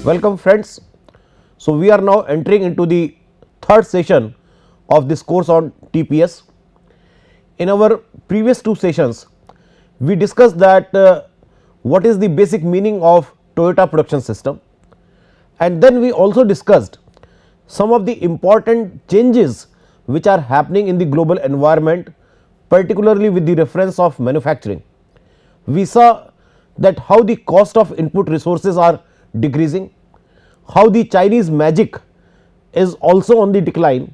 Welcome friends. So, we are now entering into the third session of this course on TPS. In our previous two sessions, we discussed that what is the basic meaning of Toyota production system, and then we also discussed some of the important changes which are happening in the global environment, particularly with the reference of manufacturing. We saw that how the cost of input resources are decreasing, how the Chinese magic is also on the decline,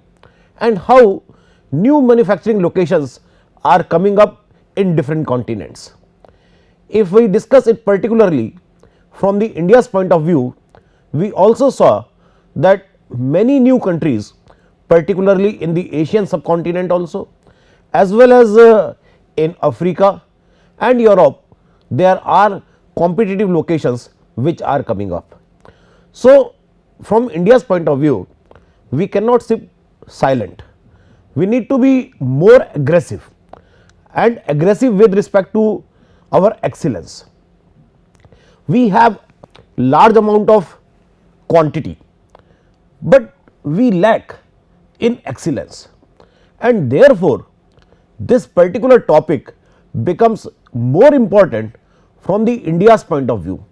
and how new manufacturing locations are coming up in different continents. If we discuss it particularly from the India's point of view, we also saw that many new countries, particularly in the Asian subcontinent also, as well as in Africa and Europe, there are competitive locations which are coming up. So, from India's point of view, we cannot sit silent. We need to be more aggressive and aggressive with respect to our excellence. We have large amount of quantity, but we lack in excellence, and therefore, this particular topic becomes more important from the India's point of view,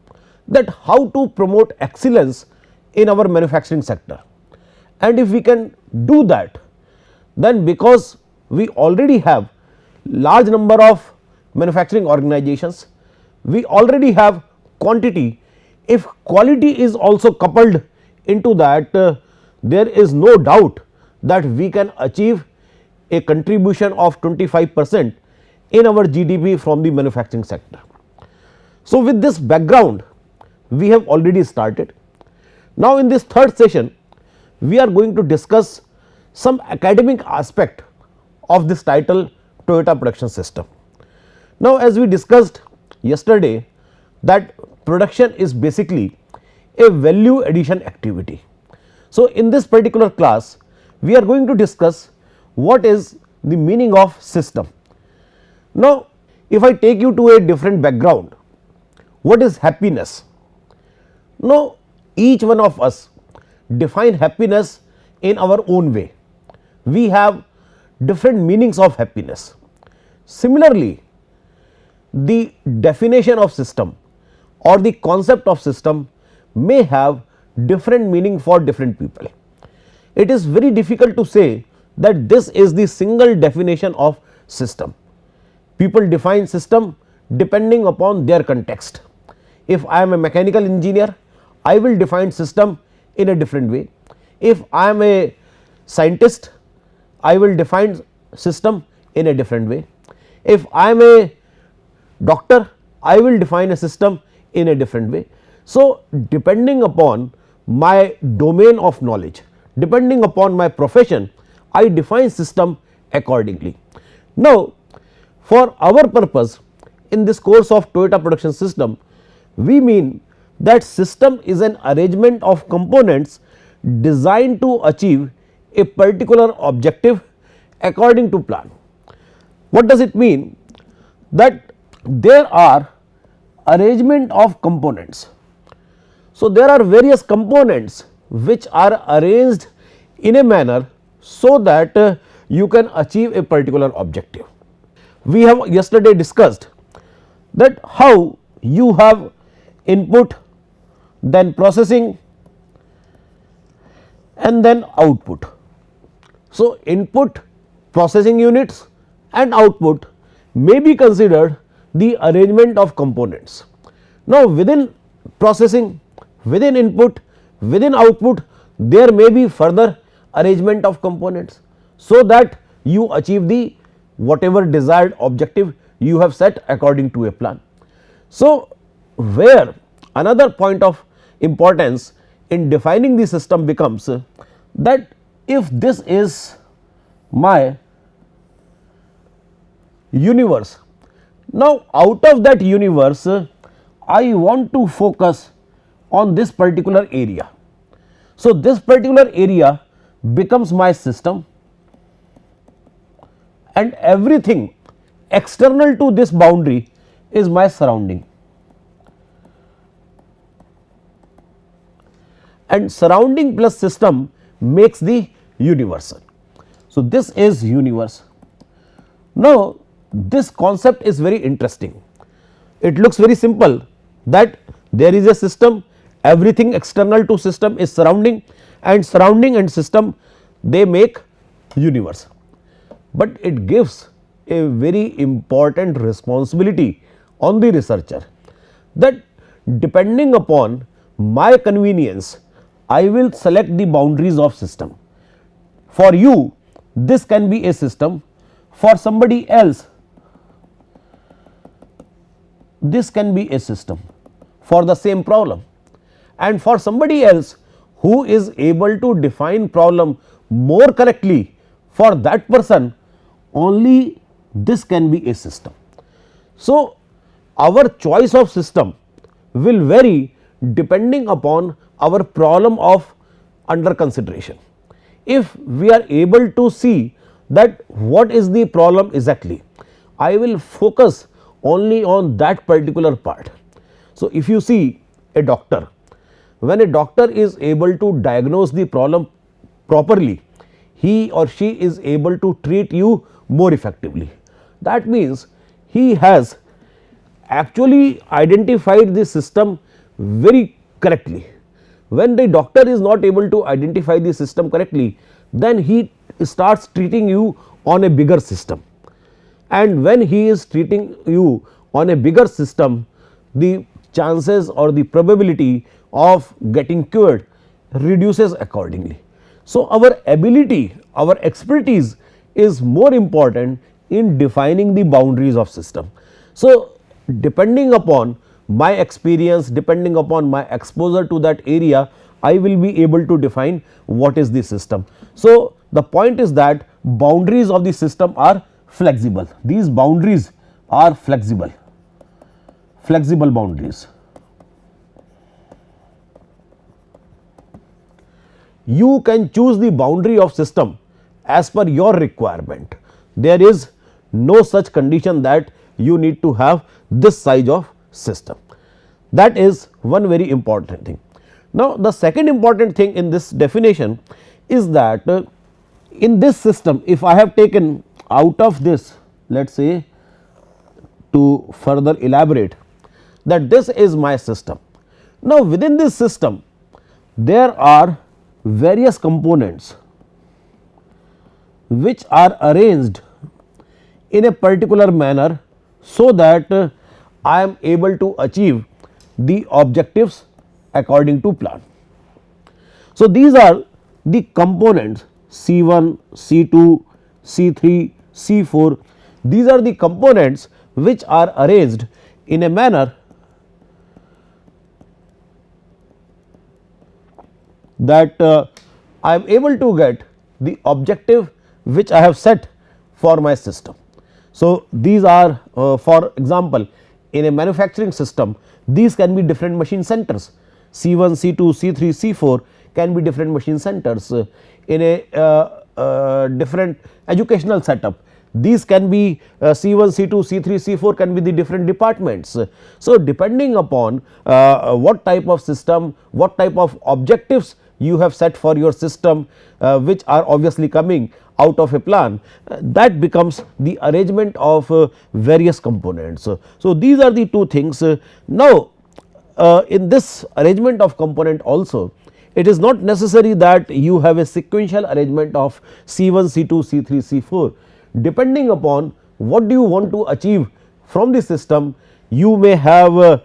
that how to promote excellence in our manufacturing sector. And if we can do that, then because we already have large number of manufacturing organizations, we already have quantity. If quality is also coupled into that, there is no doubt that we can achieve a contribution of 25% in our GDP from the manufacturing sector. So, with this background, we have already started. Now, in this third session, we are going to discuss some academic aspect of this title, Toyota production system. Now, as we discussed yesterday, that production is basically a value addition activity. So, in this particular class, we are going to discuss what is the meaning of system. Now, if I take you to a different background, what is happiness? Now, each one of us define happiness in our own way. We have different meanings of happiness. Similarly, the definition of system or the concept of system may have different meaning for different people. It is very difficult to say that this is the single definition of system. People define system depending upon their context. If I am a mechanical engineer, I will define system in a different way. If I am a scientist, I will define system in a different way. If I am a doctor, I will define a system in a different way. So, depending upon my domain of knowledge, depending upon my profession, I define system accordingly. Now, for our purpose in this course of Toyota production system, we mean that system is an arrangement of components designed to achieve a particular objective according to plan. What does it mean? That there are arrangement of components. So, there are various components which are arranged in a manner so that you can achieve a particular objective. We have yesterday discussed that how you have input, then processing, and then output. So, input, processing units and output may be considered the arrangement of components. Now, within processing, within input, within output, there may be further arrangement of components, so that you achieve the whatever desired objective you have set according to a plan. So, where another point of importance in defining the system becomes that if this is my universe, now out of that universe I want to focus on this particular area. So, this particular area becomes my system, and everything external to this boundary is my surrounding. and surrounding plus system makes the universal. So, this is universe. Now, this concept is very interesting. It looks very simple that there is a system, everything external to system is surrounding, and surrounding and system they make universe. But it gives a very important responsibility on the researcher, that depending upon my convenience I will select the boundaries of system. For you this can be a system, for somebody else this can be a system for the same problem, and for somebody else who is able to define problem more correctly, for that person only this can be a system. So, our choice of system will vary depending upon our problem of under consideration. If we are able to see that what is the problem exactly, I will focus only on that particular part. So, if you see a doctor, when a doctor is able to diagnose the problem properly, he or she is able to treat you more effectively. That means he has actually identified the system very correctly. When the doctor is not able to identify the system correctly, then he starts treating you on a bigger system, and when he is treating you on a bigger system, the chances or the probability of getting cured reduces accordingly. So, our ability, our expertise is more important in defining the boundaries of system. So, depending upon my experience, depending upon my exposure to that area, I will be able to define what is the system. So, the point is that boundaries of the system are flexible. These boundaries are flexible, flexible boundaries. You can choose the boundary of system as per your requirement. There is no such condition that you need to have this size of system. That is one very important thing. Now, the second important thing in this definition is that in this system, if I have taken out of this, let us say to further elaborate that this is my system. Now, within this system there are various components which are arranged in a particular manner, so that I am able to achieve the objectives according to plan. So, these are the components C1, C2, C3, C4, these are the components which are arranged in a manner that I am able to get the objective which I have set for my system. So, these are for example, in a manufacturing system these can be different machine centers, C1, C2, C3, C4 can be different machine centers. In a different educational setup, these can be C1, C2, C3, C4 can be the different departments. So, depending upon what type of system, what type of objectives you have set for your system, which are obviously coming out of a plan, that becomes the arrangement of various components. So, these are the two things. Now, in this arrangement of component also, it is not necessary that you have a sequential arrangement of C1, C2, C3, C4. Depending upon what do you want to achieve from the system, you may have a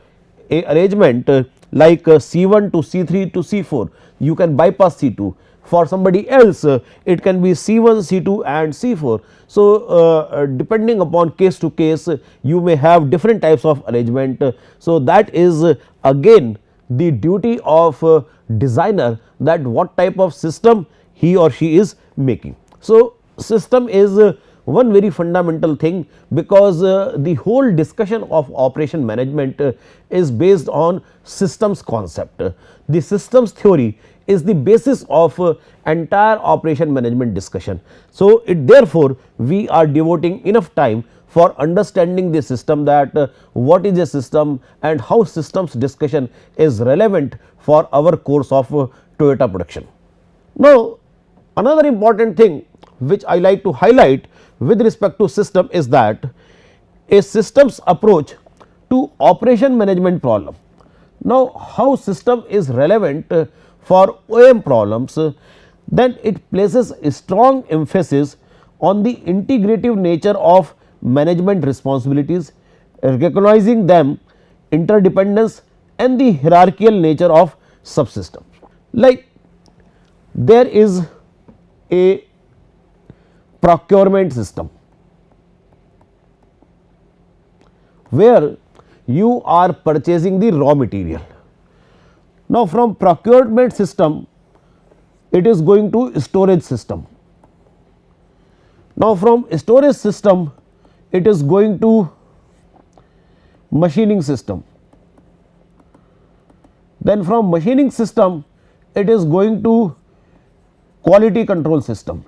arrangement like C1 to C3 to C4, you can bypass C2. For somebody else it can be C1, C2 and C4. So, depending upon case to case you may have different types of arrangement. So, that is again the duty of designer, that what type of system he or she is making. So, system is one very fundamental thing, because the whole discussion of operation management is based on systems concept. The systems theory is the basis of entire operation management discussion. So, therefore, we are devoting enough time for understanding the system, that what is a system and how systems discussion is relevant for our course of Toyota production. Now, another important thing which I like to highlight with respect to system is that a systems approach to operation management problem. Now, how system is relevant for OEM problems, then it places a strong emphasis on the integrative nature of management responsibilities, recognizing them interdependence and the hierarchical nature of subsystems. Like there is a procurement system where you are purchasing the raw material. Now, from procurement system it is going to storage system. Now, from storage system it is going to machining system. Then from machining system it is going to quality control system.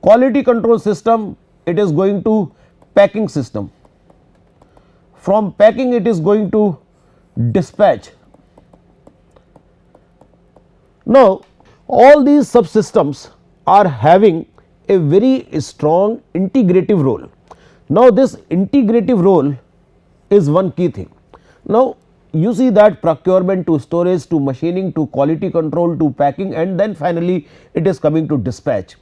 Quality control system it is going to packing system. From packing it is going to dispatch. Now, all these subsystems are having a very strong integrative role. Now, this integrative role is one key thing. Now, you see that procurement to storage to machining to quality control to packing and then finally it is coming to dispatch.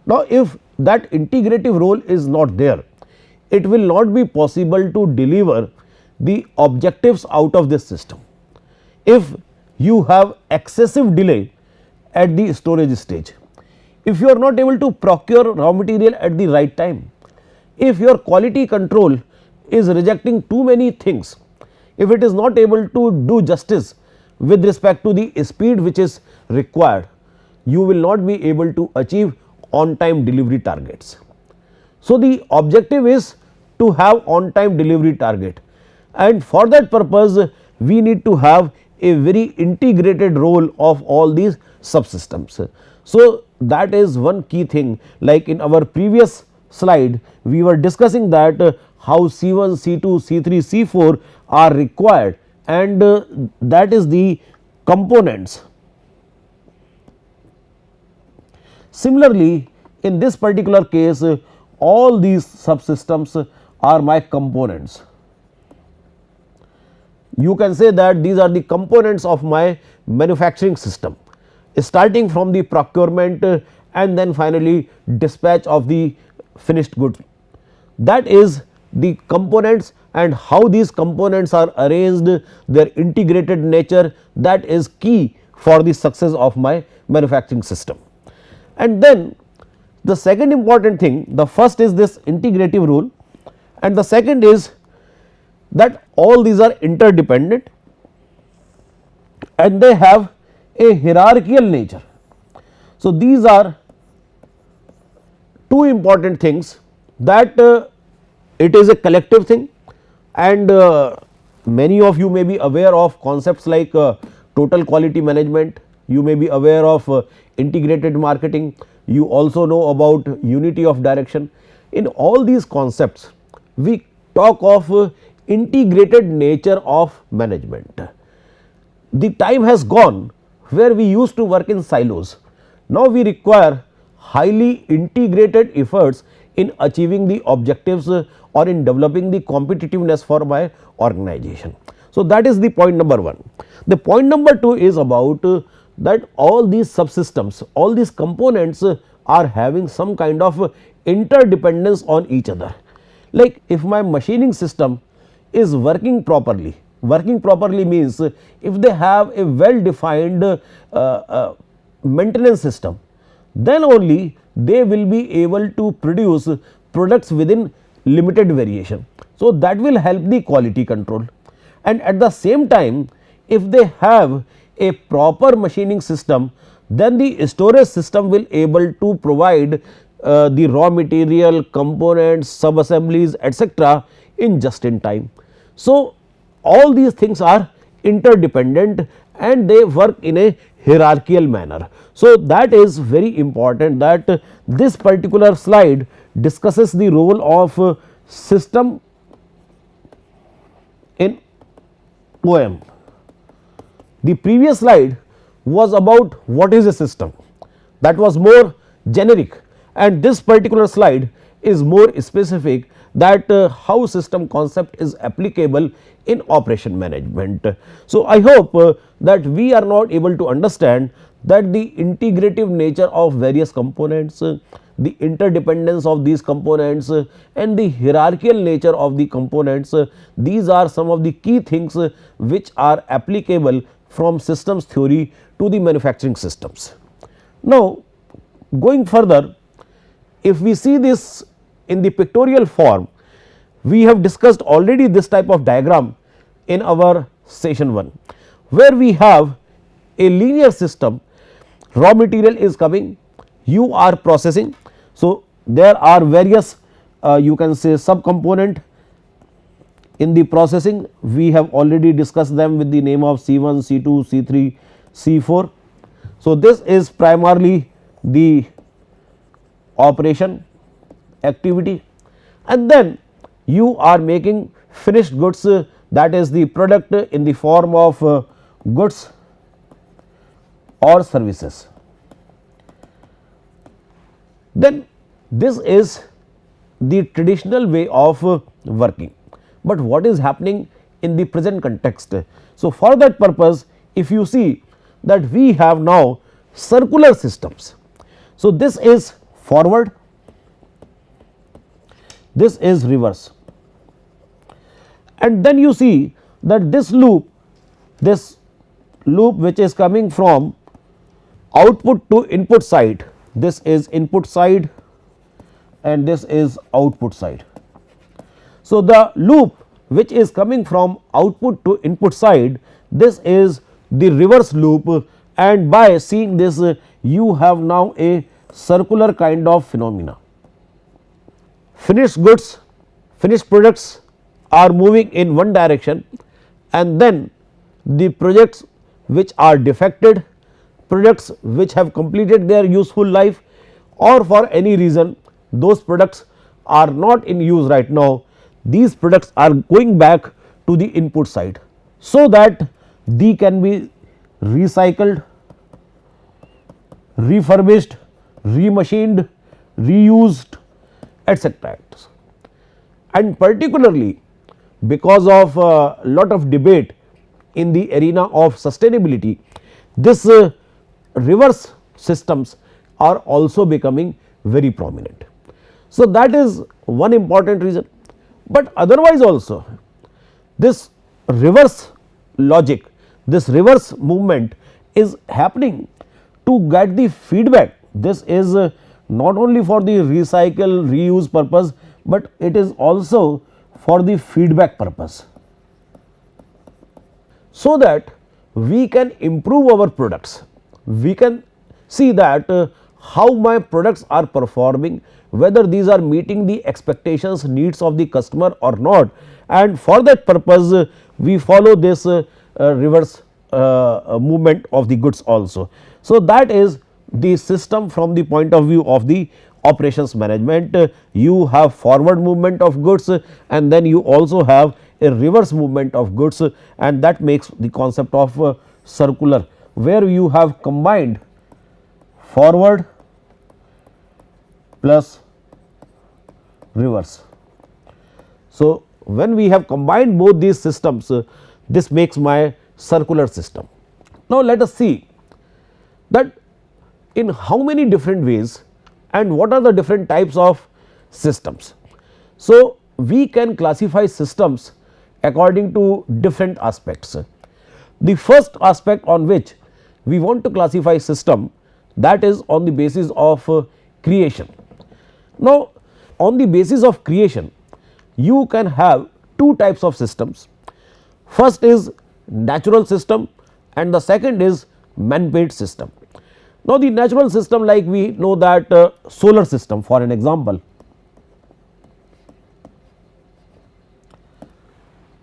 Now, if that integrative role is not there, it will not be possible to deliver the objectives out of this system. If you have excessive delay at the storage stage, if you are not able to procure raw material at the right time, if your quality control is rejecting too many things, if it is not able to do justice with respect to the speed which is required, you will not be able to achieve on time delivery targets. So, the objective is to have on time delivery target, and for that purpose we need to have a very integrated role of all these subsystems. So, that is one key thing. Like in our previous slide we were discussing that how C1, C2, C3, C4 are required, and that is the components. Similarly, in this particular case all these subsystems are my components. You can say that these are the components of my manufacturing system, starting from the procurement and then finally dispatch of the finished goods. That is the components, and how these components are arranged, their integrated nature, that is key for the success of my manufacturing system. And then the second important thing, the first is this integrative rule, and the second is that all these are interdependent and they have a hierarchical nature. So, these are two important things, that it is a collective thing, and many of you may be aware of concepts like total quality management, you may be aware of integrated marketing, you also know about unity of direction. In all these concepts we talk of integrated nature of management. The time has gone where we used to work in silos. Now, we require highly integrated efforts in achieving the objectives or in developing the competitiveness for my organization. So, that is the point number 1. The point number 2 is about that all these subsystems, all these components are having some kind of interdependence on each other. Like if my machining system is working properly means if they have a well defined maintenance system, then only they will be able to produce products within limited variation. So, that will help the quality control, and at the same time if they have a proper machining system, then the storage system will able to provide the raw material, components, sub assemblies, etc. in just in time. So, all these things are interdependent and they work in a hierarchical manner. So, that is very important, that this particular slide discusses the role of system in OM. The previous slide was about what is a system, that was more generic, and this particular slide is more specific, that how system concept is applicable in operation management. So, I hope that we are not able to understand that the integrative nature of various components, the interdependence of these components, and the hierarchical nature of the components, these are some of the key things which are applicable from systems theory to the manufacturing systems. Now, going further, if we see this in the pictorial form, we have discussed already this type of diagram in our session 1, where we have a linear system, raw material is coming, you are processing. So, there are various you can say subcomponent in the processing, we have already discussed them with the name of C1, C2, C3, C4. So, this is primarily the operation activity, and then you are making finished goods, that is the product in the form of goods or services. Then this is the traditional way of working, but what is happening in the present context? So, for that purpose, if you see that we have now circular systems. So, this is forward, this is reverse, and then you see that this loop which is coming from output to input side, this is input side and this is output side. So, the loop which is coming from output to input side, this is the reverse loop, and by seeing this you have now a circular kind of phenomena. Finished goods, finished products are moving in one direction, and then the projects which are defected, products which have completed their useful life, or for any reason those products are not in use right now, these products are going back to the input side, so that they can be recycled, refurbished, remachined, reused, etc. And particularly because of a lot of debate in the arena of sustainability, this reverse systems are also becoming very prominent. So, that is one important reason, but otherwise also this reverse logic, this reverse movement is happening to get the feedback. This is not only for the recycle reuse purpose, but it is also for the feedback purpose, so that we can improve our products. We can see that how my products are performing, whether these are meeting the expectations, needs of the customer or not, and for that purpose we follow this reverse movement of the goods also. So, that is the system from the point of view of the operations management. You have forward movement of goods, and then you also have a reverse movement of goods, and that makes the concept of circular, where you have combined forward plus reverse. So, when we have combined both these systems, this makes my circular system. Now, let us see that in how many different ways and what are the different types of systems. So, we can classify systems according to different aspects. The first aspect on which we want to classify system, that is on the basis of creation. Now, on the basis of creation, you can have two types of systems. First is natural system and the second is man-made system. Now, the natural system, like we know that solar system for an example,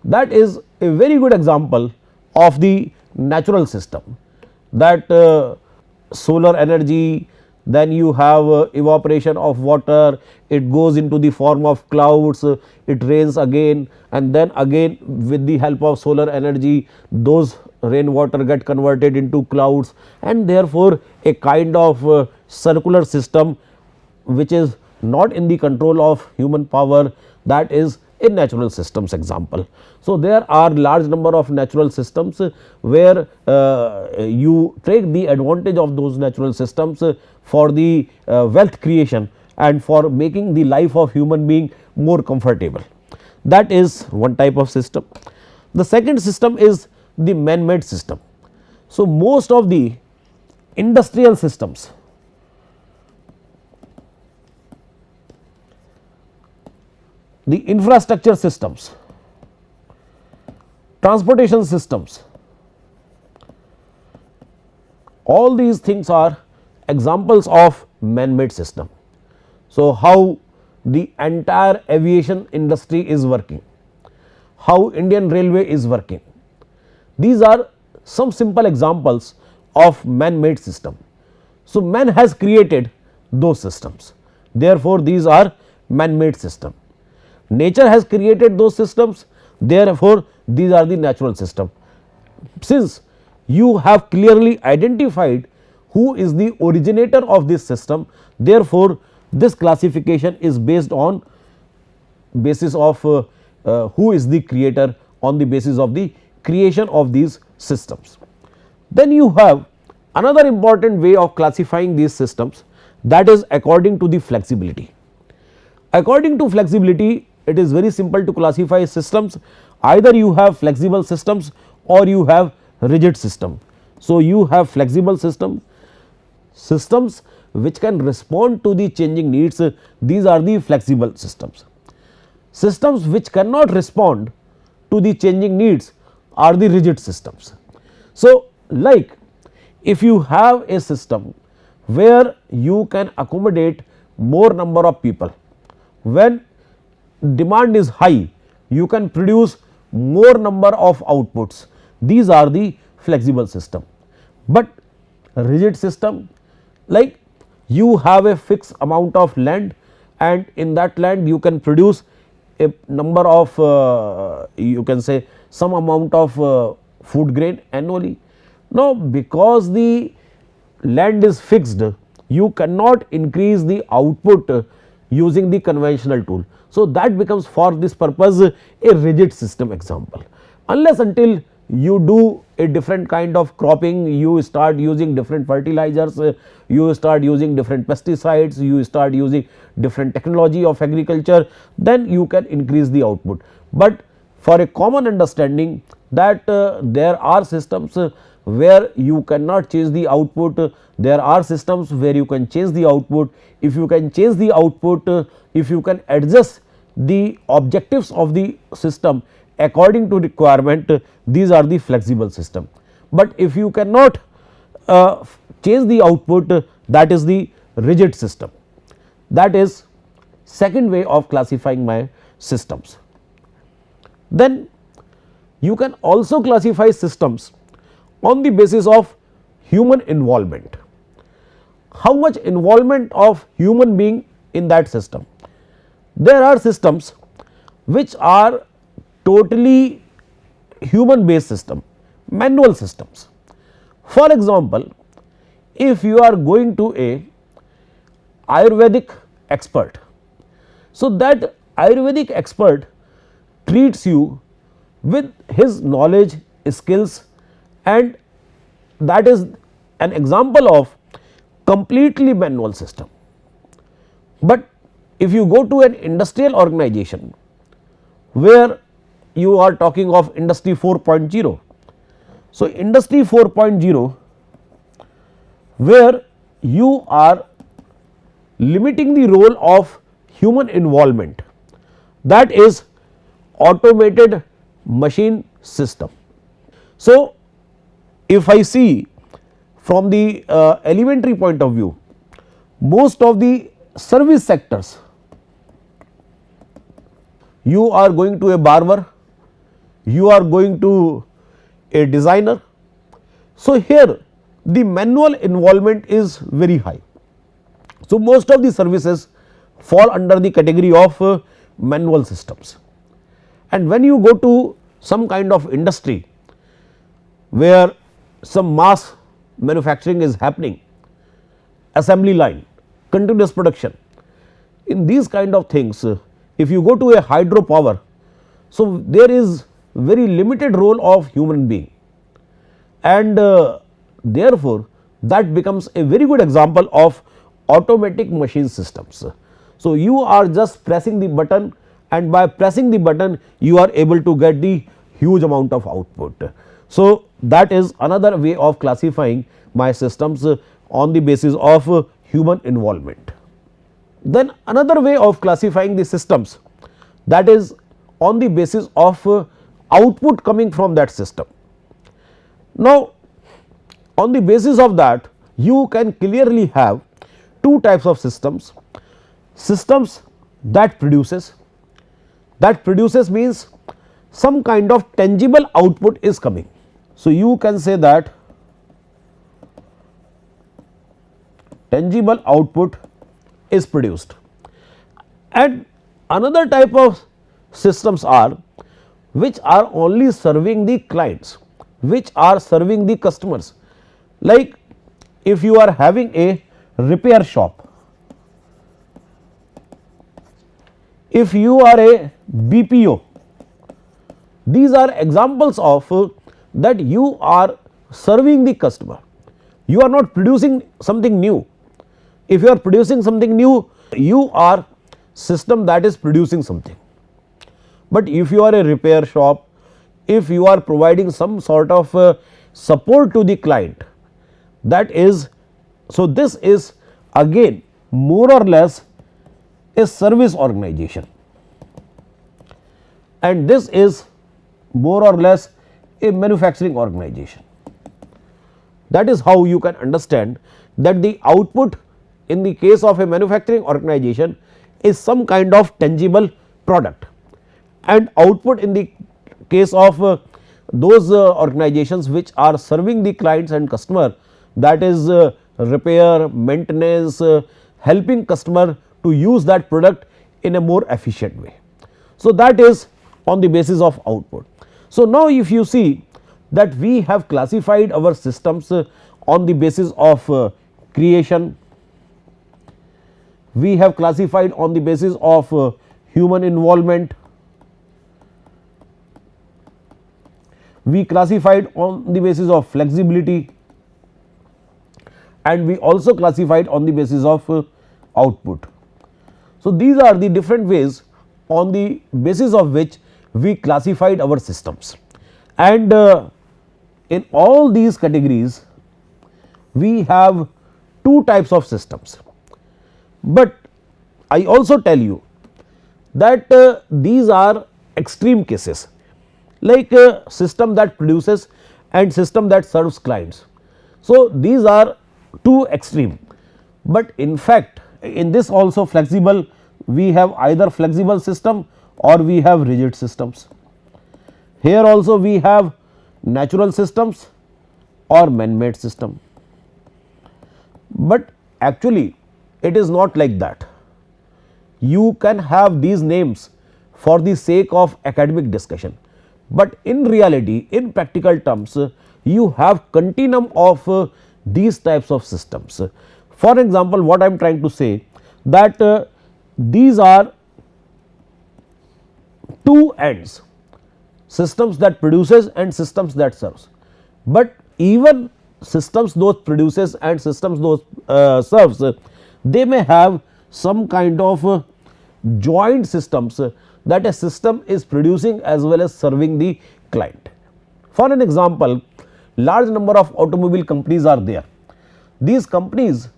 that is a very good example of the natural system, that solar energy, then you have evaporation of water, it goes into the form of clouds, it rains again, and then again with the help of solar energy those rainwater get converted into clouds, and therefore, a kind of circular system which is not in the control of human power, that is a natural systems example. So, there are large number of natural systems where you take the advantage of those natural systems for the wealth creation and for making the life of human being more comfortable. That is one type of system. The second system is the man made system. So, most of the industrial systems, the infrastructure systems, transportation systems, all these things are examples of man made system. So, how the entire aviation industry is working, how Indian Railway is working, these are some simple examples of man made system. So, man has created those systems, therefore, these are man made system. Nature has created those systems, therefore, these are the natural system. Since you have clearly identified who is the originator of this system, therefore, this classification is based on basis of who is the creator, on the basis of the creation of these systems. Then you have another important way of classifying these systems, that is according to the flexibility. According to flexibility, it is very simple to classify systems, either you have flexible systems or you have rigid system. So, you have flexible system, systems which can respond to the changing needs, these are the flexible systems. Systems which cannot respond to the changing needs are the rigid systems. So, like if you have a system where you can accommodate more number of people, when demand is high, you can produce more number of outputs, these are the flexible system. But rigid system, like you have a fixed amount of land and in that land you can produce a number of you can say some amount of food grain annually. Now, because the land is fixed, you cannot increase the output using the conventional tool. So, that becomes for this purpose a rigid system example. Unless until you do a different kind of cropping, you start using different fertilizers, you start using different pesticides, you start using different technology of agriculture, then you can increase the output. But for a common understanding that there are systems where you cannot change the output, there are systems where you can change the output. If you can change the output, if you can adjust the objectives of the system according to requirement, these are the flexible system. But if you cannot change the output, that is the rigid system. That is second way of classifying my systems. Then you can also classify systems on the basis of human involvement. How much involvement of human being in that system? There are systems which are totally human based system, manual systems. For example, if you are going to a Ayurvedic expert, so that Ayurvedic expert treats you with his knowledge, skills, and that is an example of completely manual system. But if you go to an industrial organization where you are talking of industry 4.0, so industry 4.0 where you are limiting the role of human involvement, that is automated machine system. So, if I see from the elementary point of view, most of the service sectors, you are going to a barber, you are going to a designer. So, here the manual involvement is very high. So, most of the services fall under the category of manual systems. And when you go to some kind of industry where some mass manufacturing is happening, assembly line, continuous production. In these kind of things, if you go to a hydropower, so there is very limited role of human being, and therefore, that becomes a very good example of automatic machine systems. So, you are just pressing the button, and by pressing the button you are able to get the huge amount of output. So, that is another way of classifying my systems on the basis of human involvement. Then another way of classifying the systems, that is on the basis of output coming from that system. Now, on the basis of that, you can clearly have two types of systems. Systems that produces means some kind of tangible output is coming. So, you can say that tangible output is produced, and another type of systems are which are only serving the clients, which are serving the customers. Like if you are having a repair shop, if you are a BPO, these are examples of that you are serving the customer, you are not producing something new. If you are producing something new, you are system that is producing something. But if you are a repair shop, if you are providing some sort of support to the client, that is, so this is again more or less a service organization, and this is more or less a manufacturing organization. That is how you can understand that the output in the case of a manufacturing organization is some kind of tangible product, and output in the case of those organizations which are serving the clients and customer, that is repair, maintenance, helping customer to use that product in a more efficient way. So, that is on the basis of output. So, now if you see that we have classified our systems on the basis of creation, we have classified on the basis of human involvement, we classified on the basis of flexibility, and we also classified on the basis of output. So, these are the different ways on the basis of which we classified our systems, and in all these categories we have two types of systems. But I also tell you that these are extreme cases, like system that produces and system that serves clients. So, these are too extreme, but in fact in this also flexible, we have either flexible system or we have rigid systems. Here also we have natural systems or man-made system, but actually it is not like that. You can have these names for the sake of academic discussion, but in reality in practical terms you have continuum of these types of systems. For example, what I am trying to say that these are two ends, systems that produces and systems that serves, but even systems those produces and systems those serves, they may have some kind of joint systems that a system is producing as well as serving the client. For an example, large number of automobile companies are there. These companies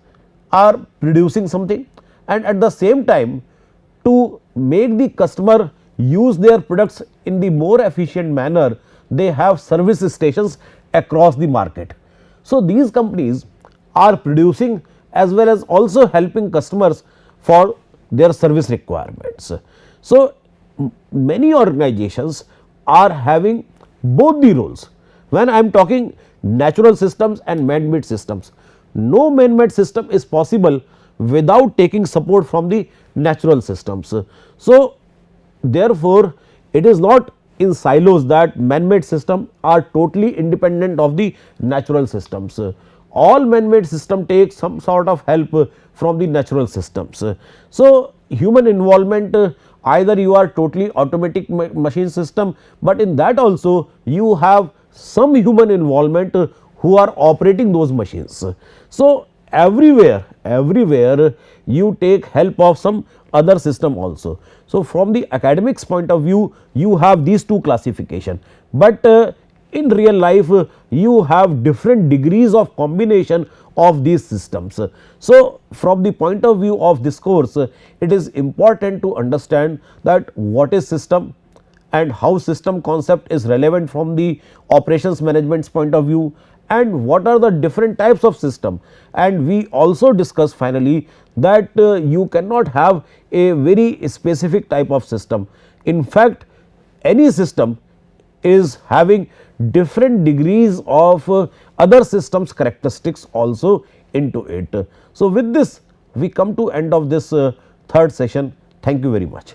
are producing something, and at the same time to make the customer use their products in the more efficient manner, they have service stations across the market. So, these companies are producing as well as also helping customers for their service requirements. So, many organizations are having both the roles. When I am talking natural systems and man-made systems, no man-made system is possible without taking support from the natural systems. So, therefore, it is not in silos that man-made systems are totally independent of the natural systems. All man-made system take some sort of help from the natural systems. So, human involvement, either you are totally automatic machine system, but in that also you have some human involvement who are operating those machines. So, everywhere you take help of some other system also. So, from the academics point of view, you have these two classification, but in real life you have different degrees of combination of these systems. So, from the point of view of this course, it is important to understand that what is system and how system concept is relevant from the operations management's point of view, and what are the different types of system. And we also discuss finally that you cannot have a very specific type of system. In fact, any system is having different degrees of other systems characteristics also into it. So, with this we come to end of this third session. Thank you very much.